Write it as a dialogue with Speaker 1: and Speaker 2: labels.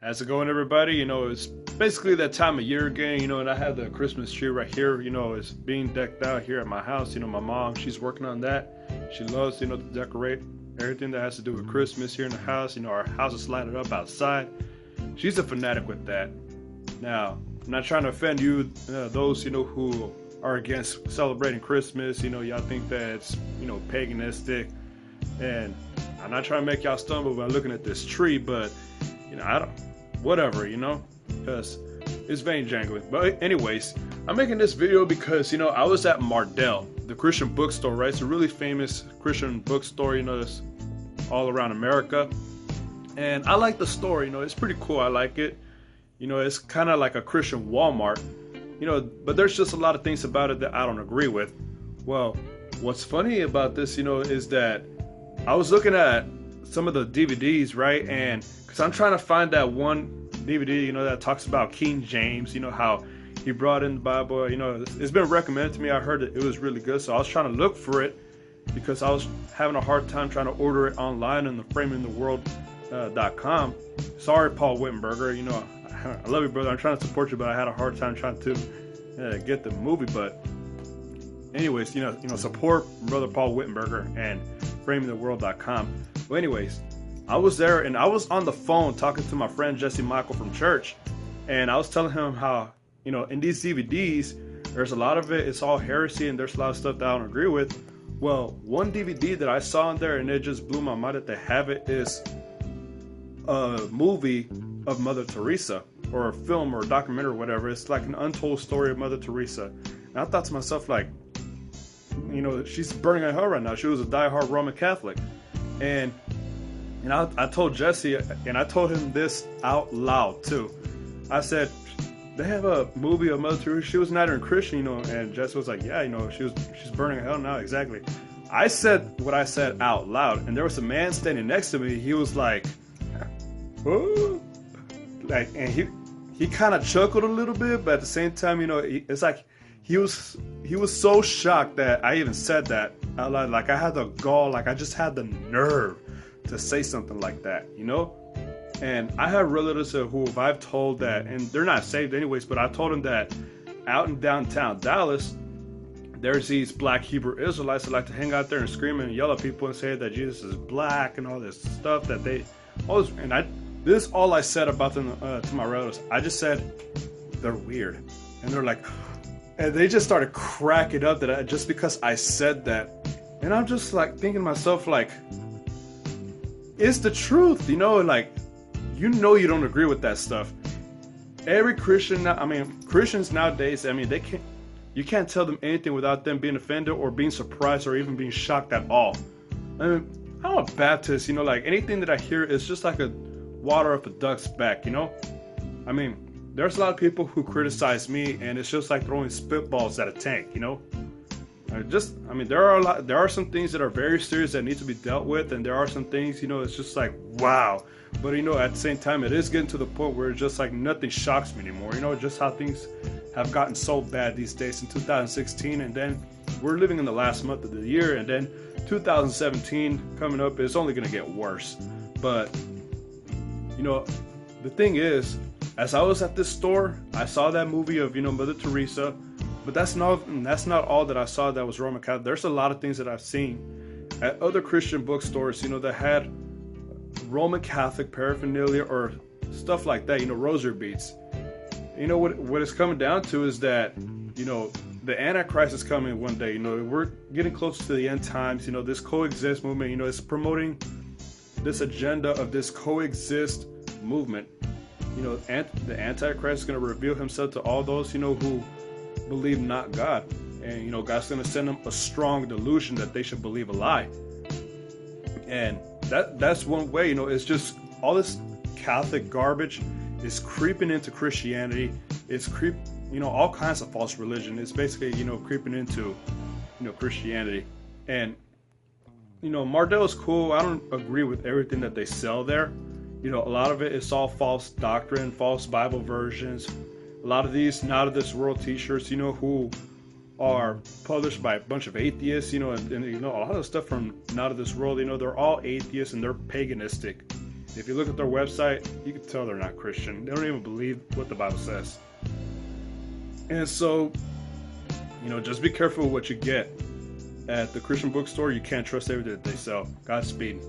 Speaker 1: How's it going, everybody? It's basically that time of year again, and I have the Christmas tree right here, it's being decked out here at my house. My mom, she's working on that. She loves, to decorate everything that has to do with Christmas here in the house. Our house is lighted up outside. She's a fanatic with that. Now, I'm not trying to offend you, those, who are against celebrating Christmas. Y'all think that it's, paganistic. And I'm not trying to make y'all stumble by looking at this tree, but, I don't, whatever, because it's vein jangling. But anyways, I'm making this video because, I was at Mardell, the Christian bookstore, right? It's a really famous Christian bookstore, it's all around America. And I like the store, it's pretty cool. I like it. It's kind of like a Christian Walmart, but there's just a lot of things about it that I don't agree with. Well, what's funny about this, is that I was looking at some of the DVDs, right? And because I'm trying to find that one DVD, that talks about King James, how he brought in the Bible. It's been recommended to me. I heard that it was really good. So I was trying to look for it because I was having a hard time trying to order it online on the framingtheworld.com. Sorry, Paul Wittenberger. I love you, brother. I'm trying to support you, but I had a hard time trying to get the movie. But anyways, support brother Paul Wittenberger and framingtheworld.com. Well, anyways, I was there and I was on the phone talking to my friend Jesse Michael from church, and I was telling him how, in these DVDs, there's a lot of it, it's all heresy, and there's a lot of stuff that I don't agree with. Well, one DVD that I saw in there, and it just blew my mind that they have it, is a movie of Mother Teresa, or a film or a documentary or whatever. It's like an untold story of Mother Teresa. And I thought to myself, like, she's burning in hell right now. She was a diehard Roman Catholic. And I told Jesse, and I told him this out loud too. I said, they have a movie of Mother Teresa. She was not even Christian, and Jesse was like, yeah, she's burning in hell now. Exactly. I said what I said out loud, and there was a man standing next to me. He was like, oh, like, and he kind of chuckled a little bit, but at the same time, it's like he was so shocked that I even said that out loud. Like, I had the gall, like I just had the nerve to say something like that, And I have relatives who I've told that, and they're not saved anyways, but I told them that out in downtown Dallas, there's these black Hebrew Israelites that like to hang out there and scream and yell at people and say that Jesus is black and all this stuff that they always, and this is all I said about them to my relatives. I just said, they're weird. And they're like, and they just started cracking up just because I said that. And I'm just like thinking to myself, like, it's the truth, like, you don't agree with that stuff. Every Christian, Christians nowadays, you can't tell them anything without them being offended or being surprised or even being shocked at all. I'm a Baptist, like anything that I hear is just like a water up a duck's back, there's a lot of people who criticize me, and it's just like throwing spitballs at a tank, there are some things that are very serious that need to be dealt with, and there are some things, it's just like, wow. But, at the same time, it is getting to the point where it's just like nothing shocks me anymore, just how things have gotten so bad these days in 2016, and then we're living in the last month of the year, and then 2017 coming up is only going to get worse. But, the thing is, as I was at this store, I saw that movie of, Mother Teresa, but that's not all that I saw that was Roman Catholic. There's a lot of things that I've seen at other Christian bookstores, that had Roman Catholic paraphernalia or stuff like that, rosary beads. What it's coming down to is that, the Antichrist is coming one day. We're getting close to the end times. This coexist movement, it's promoting this agenda of this coexist movement. The Antichrist is going to reveal himself to all those, who believe not God. And, God's going to send them a strong delusion that they should believe a lie. And that's one way, it's just all this Catholic garbage is creeping into Christianity. It's all kinds of false religion. It's basically, creeping into, Christianity. And, Mardell is cool. I don't agree with everything that they sell there. A lot of it is all false doctrine, false Bible versions. A lot of these not of this world t-shirts, who are published by a bunch of atheists, and a lot of stuff from not of this world, they're all atheists and they're paganistic. If you look at their website, you can tell they're not Christian. They don't even believe what the Bible says. And so, just be careful what you get at the Christian bookstore. You can't trust everything that they sell. Godspeed.